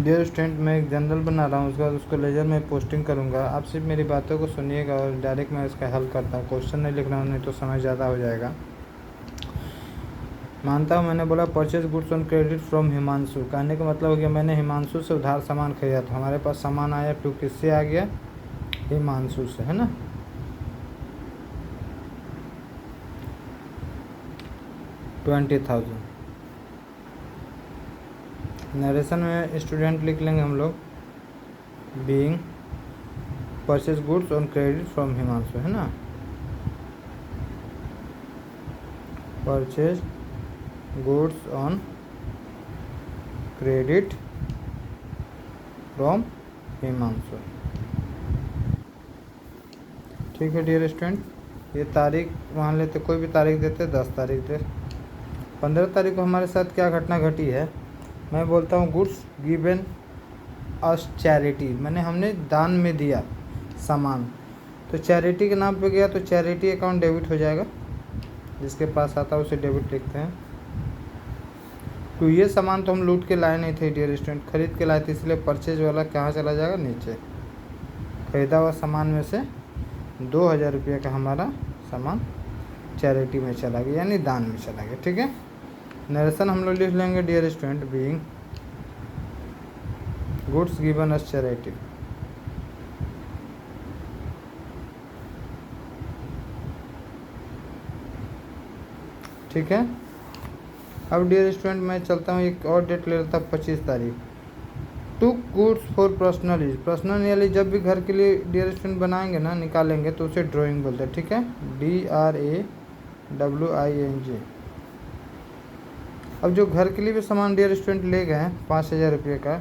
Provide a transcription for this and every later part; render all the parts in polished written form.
Dear student, मैं एक general बना रहा हूँ, उसके बाद उसको लेजर में पोस्टिंग करूँगा। आप सिर्फ मेरी बातों को सुनिएगा और डायरेक्ट मैं इसका हल करता हूँ। क्वेश्चन नहीं लिख रहा हूँ, नहीं तो समय ज़्यादा हो जाएगा। मानता हूँ मैंने बोला purchase goods on credit from Himanshu. कहने का मतलब हो गया मैंने हिमांशु से उधार सामान खरीदा था। हमारे पास सामान आया टू किससे आ गया? हिमांशु से, है ना। $20,000। नरेशन में स्टूडेंट लिख लेंगे हम लोग being purchase goods on credit from Himanshu, है ना। Purchase goods on credit from Himanshu. ठीक है डियर स्टूडेंट, ये तारीख मान लेते, कोई भी तारीख देते, 10 तारीख दे। 15 तारीख को हमारे साथ क्या घटना घटी है? मैं बोलता हूँ गुड्स गिवन अस चैरिटी, मैंने हमने दान में दिया सामान, तो चैरिटी के नाम पे गया, तो चैरिटी अकाउंट डेबिट हो जाएगा। जिसके पास आता है उसे डेबिट लिखते हैं। तो ये सामान तो हम लूट के लाए नहीं थे डियर स्टूडेंट, खरीद के लाए थे, इसलिए परचेज वाला कहाँ चला जाएगा? नीचे। खरीदा हुआ सामान में से 2,000 रुपये का हमारा सामान चैरिटी में चला गया, यानी दान में चला गया। ठीक है, नरेशन हम लोग लिख लेंगे dear student being goods given as charity. ठीक है, अब डियर स्टूडेंट मैं चलता हूँ, एक और डेट ले लेता हूँ 25 तारीख। To goods for personal use. Personal यानी जब भी घर के लिए डियर स्टूडेंट बनाएंगे ना, निकालेंगे, तो उसे ड्राइंग बोलते हैं। ठीक है, DRAWING। अब जो घर के लिए भी सामान डियर स्टूडेंट ले गए हैं 5,000 रुपये का,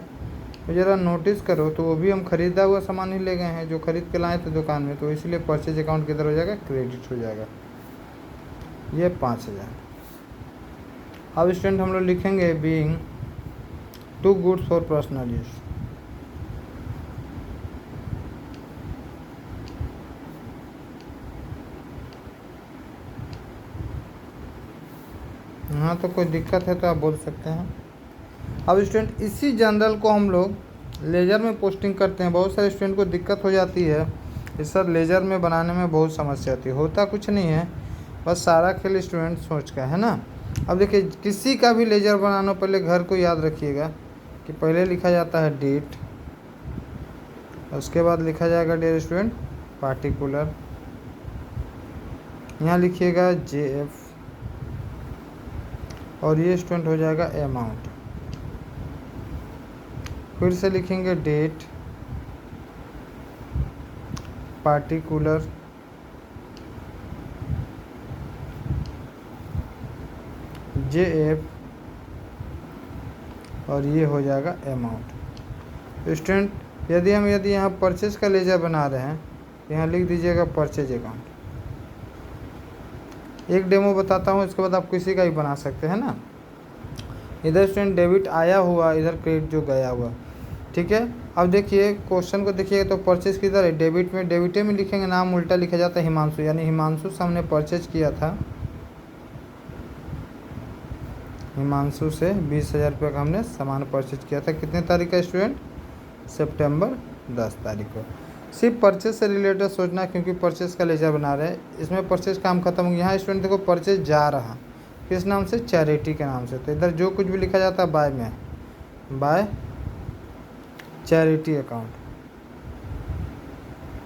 तो ज़रा नोटिस करो, तो वो भी हम खरीदा हुआ सामान ही ले गए हैं, जो खरीद के लाए थे दुकान में, तो इसलिए परचेज अकाउंट किधर हो जाएगा? क्रेडिट हो जाएगा। ये 5,000। अब स्टूडेंट हम लोग लिखेंगे being to goods for personal use. हाँ, तो कोई दिक्कत है तो आप बोल सकते हैं। अब स्टूडेंट इसी जनरल को हम लोग लेजर में पोस्टिंग करते हैं। बहुत सारे स्टूडेंट को दिक्कत हो जाती है इस सर लेजर में बनाने में बहुत समस्या आती है। होता कुछ नहीं है, बस सारा खेल स्टूडेंट सोच का है ना। अब देखिए, किसी का भी लेजर बनाना, पहले घर को याद रखिएगा कि पहले लिखा जाता है डेट, उसके बाद लिखा जाएगा डियर स्टूडेंट पार्टिकुलर, यहाँ लिखिएगा JF, और ये स्टूडेंट हो जाएगा अमाउंट। फिर से लिखेंगे डेट, पार्टिकुलर, JF, और ये हो जाएगा अमाउंट। स्टूडेंट यदि यहाँ परचेज का लेजर बना रहे हैं, यहाँ लिख दीजिएगा परचेज अकाउंट। एक डेमो बताता हूँ, इसके बाद आप किसी का भी बना सकते हैं ना। इधर स्टूडेंट डेबिट आया हुआ, इधर क्रेडिट जो गया हुआ। ठीक है, अब देखिए क्वेश्चन को देखिएगा, तो परचेज किधर है? डेबिट में। डेबिटे में लिखेंगे, नाम उल्टा लिखा जाता है हिमांशु, यानी हिमांशु से हमने परचेज किया था। हिमांशु से 20,000 रुपये का हमने सामान परचेज किया था। कितने तारीख का स्टूडेंट? सितंबर 10 तारीख को। सिर्फ परचेज से रिलेटेड सोचना, क्योंकि परचेज का लेजर बना रहे हैं, इसमें परचेज काम खत्म हो गया। यहाँ स्टूडेंट देखो परचेज जा रहा, किस नाम से? चैरिटी के नाम से। तो इधर जो कुछ भी लिखा जाता है बाय में, बाय चैरिटी अकाउंट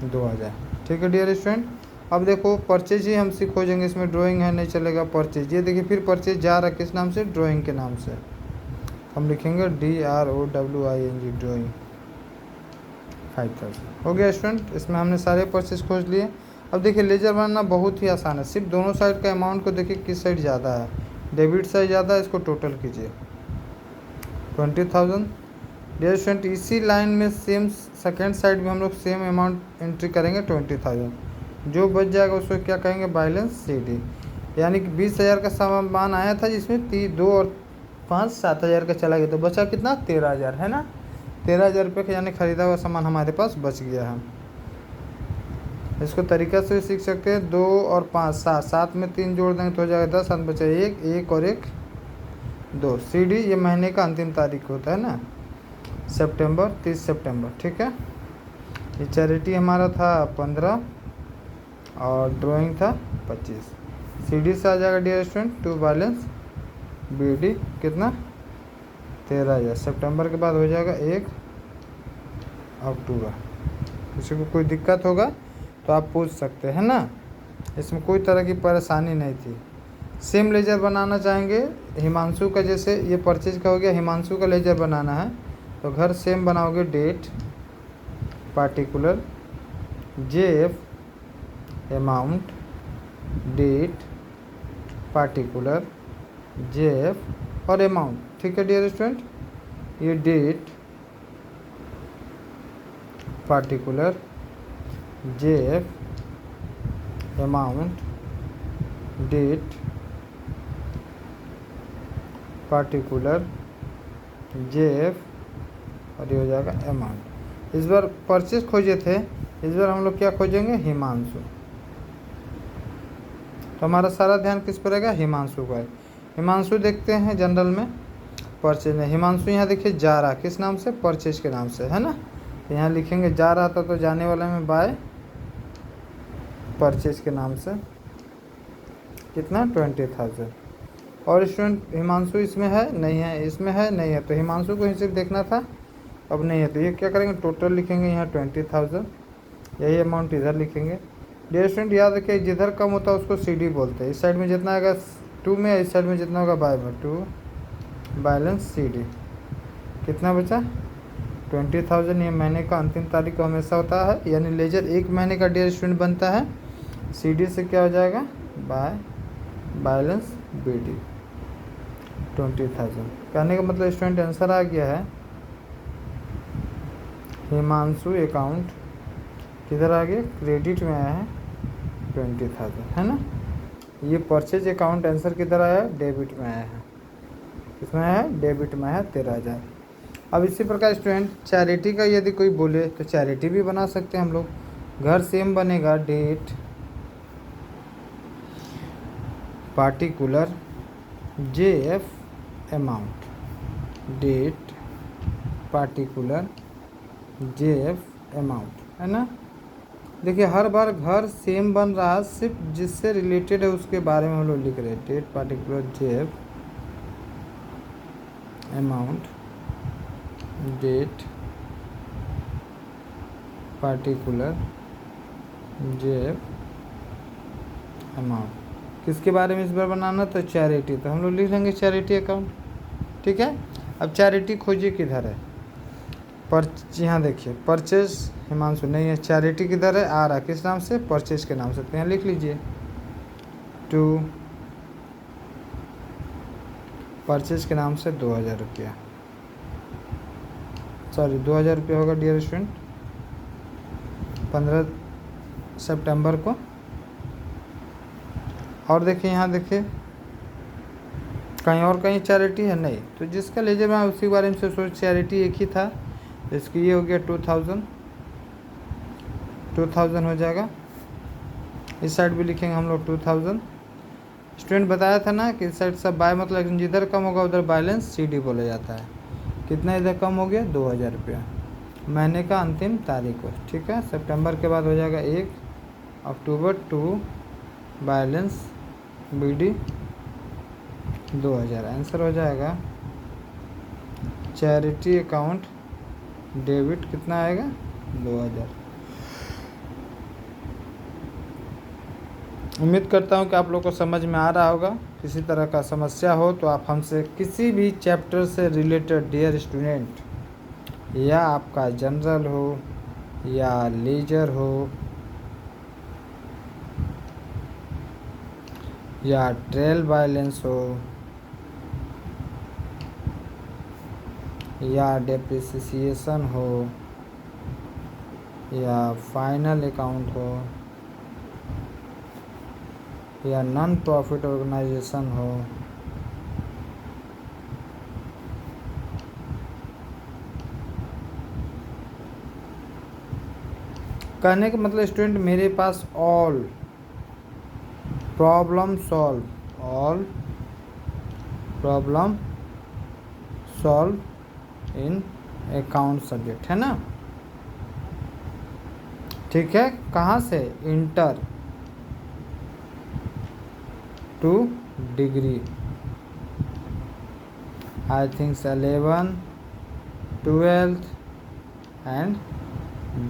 2,000। ठीक है डियर स्टूडेंट, अब देखो परचेज ही हम खोजेंगे, इसमें ड्राइंग है नहीं चलेगा। परचेज, ये देखिए फिर परचेज जा रहा है किस नाम से? ड्राइंग के नाम से। हम लिखेंगे DROWING, ड्राइंग 5,000। हो गया स्टूडेंट, इसमें हमने सारे परचेज खोज लिए। अब देखिए लेजर बनाना बहुत ही आसान है, सिर्फ दोनों साइड का अमाउंट को देखिए किस साइड ज़्यादा है। डेबिट साइड ज़्यादा है, इसको टोटल कीजिए 20,000। डियर स्टूडेंट इसी लाइन में सेम सेकेंड साइड में हम लोग सेम अमाउंट एंट्री करेंगे 20,000। जो बच जाएगा उसको क्या कहेंगे? Balance CD। यानी कि 20,000 का सामान आया था, जिसमें 2 और 5 7,000 का चला गया, तो बचा कितना? 13,000, है ना। 13,000 रुपये का यानी खरीदा हुआ सामान हमारे पास बच गया है। इसको तरीका से सीख सकते हैं। 2 और 5 7, 7 में 3 जोड़ देंगे तो हो जाएगा 10, 7 बचा 1 और 1 2। CD ये महीने का अंतिम तारीख होता है ना। सितंबर 30 सितंबर, ठीक है। ये चैरिटी हमारा था 15 और ड्राइंग था 25। सीडी से आ जाएगा dear student to balance BD कितना 13,000। सितंबर के बाद हो जाएगा 1 अक्टूबर। किसी को कोई दिक्कत होगा तो आप पूछ सकते हैं ना, इसमें कोई तरह की परेशानी नहीं थी। सेम लेजर बनाना चाहेंगे हिमांशु का, जैसे ये परचेज का हो गया, हिमांशु का लेजर बनाना है तो घर सेम बनाओगे, date particular JF amount date particular JF और अमाउंट, ठीक है डियर स्टूडेंट। ये date particular JF amount date particular JF और ये हो जाएगा अमाउंट। इस बार परचेज खोजे थे, इस बार हम लोग क्या खोजेंगे, हिमांशु। तो हमारा सारा ध्यान किस पर रहेगा, हिमांशु पर। हिमांशु देखते हैं जनरल में परचेज में। हिमांशु यहाँ देखिए जा रहा किस नाम से, परचेज के नाम से, है ना। तो यहाँ लिखेंगे जा रहा था तो जाने वाले में बाय परचेज के नाम से कितना 20,000। और स्टूडेंट हिमांशु इसमें है नहीं है, इसमें है नहीं है, तो हिमांशु को ही सिर्फ देखना था, अब नहीं है तो ये क्या करेंगे, टोटल लिखेंगे यहाँ 20,000, यही अमाउंट इधर लिखेंगे। डियर स्टूडेंट याद रखिए जिधर कम होता है उसको CD बोलते हैं। इस साइड में जितना आएगा 2 में, इस साइड में जितना होगा बाय में 2 बैलेंस CD कितना बचा 20,000। ये महीने का अंतिम तारीख को हमेशा होता है, यानी लेजर 1 महीने का डियर स्टूडेंट बनता है। CD से क्या हो जाएगा बाय बैलेंस BD 20,000। कहने का मतलब स्टूडेंट आंसर आ गया है हिमांशु अकाउंट किधर आ गया, क्रेडिट में आया है 20,000, है ना। ये परचेज अकाउंट आंसर किधर आया है, डेबिट में आया है। किसमें आया है, डेबिट में है 13,000। अब इसी प्रकार स्टूडेंट चैरिटी का यदि कोई बोले तो चैरिटी भी बना सकते हैं हम लोग। घर सेम बनेगा, date particular JF amount date particular JF amount, है ना। देखिए हर बार घर सेम बन रहा है, सिर्फ जिससे रिलेटेड है उसके बारे में हम लोग लिख रहे हैं। Date particular JF amount date particular JF amount. किसके बारे में इस बार बनाना, तो चैरिटी, तो हम लोग लिख लेंगे चैरिटी अकाउंट, ठीक है। अब चैरिटी खोजिए किधर है, यहाँ देखिए परचेज हिमांशु नहीं है, चैरिटी किधर है, आ रहा किस नाम से, परचेज के नाम से, तो यहाँ लिख लीजिए 2 परचेज के नाम से 2,000 रुपया, सॉरी 2,000 रुपया होगा डियर स्टूडेंट 15 सितंबर को। और देखिए यहाँ देखिए कहीं और कहीं चैरिटी है नहीं, तो जिसका लेजर में उसी बारे में से सोच, चैरिटी एक ही था तो इसकी ये हो गया 2,000 हो जाएगा। इस साइड भी लिखेंगे हम लोग 2,000। स्टूडेंट बताया था ना कि इस साइड सब बाय मतलब जिधर कम होगा उधर बैलेंस CD बोला जाता है। कितना इधर कम हो गया 2,000 रुपया महीने का अंतिम तारीख को, ठीक है। सितंबर के बाद हो जाएगा 1 अक्टूबर 2 बैलेंस BD 2,000। आंसर हो जाएगा चैरिटी अकाउंट डेबिट कितना आएगा 2,000। उम्मीद करता हूँ कि आप लोग को समझ में आ रहा होगा। किसी तरह का समस्या हो तो आप हमसे किसी भी चैप्टर से रिलेटेड डियर स्टूडेंट, या आपका जनरल हो या लेजर हो या ट्रेल बैलेंस हो या डेप्रिसिएशन हो या फाइनल अकाउंट हो या नॉन प्रॉफिट ऑर्गेनाइजेशन हो, कहने का मतलब स्टूडेंट मेरे पास all problem solve in account subject, है ना। ठीक है, कहाँ से, inter to degree, I think 11, 12 and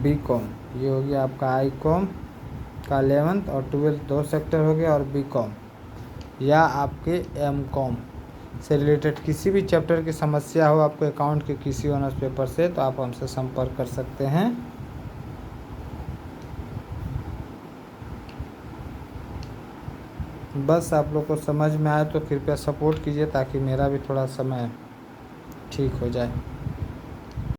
B com. ये हो गया आपका आई कॉम का 11th और 12th 2 सेक्टर हो गया, और बी कॉम या आपके एम कॉम से रिलेटेड किसी भी चैप्टर की समस्या हो आपको अकाउंट के किसी ऑनर्स पेपर से, तो आप हमसे संपर्क कर सकते हैं। बस आप लोग को समझ में आए तो कृपया सपोर्ट कीजिए ताकि मेरा भी थोड़ा समय ठीक हो जाए।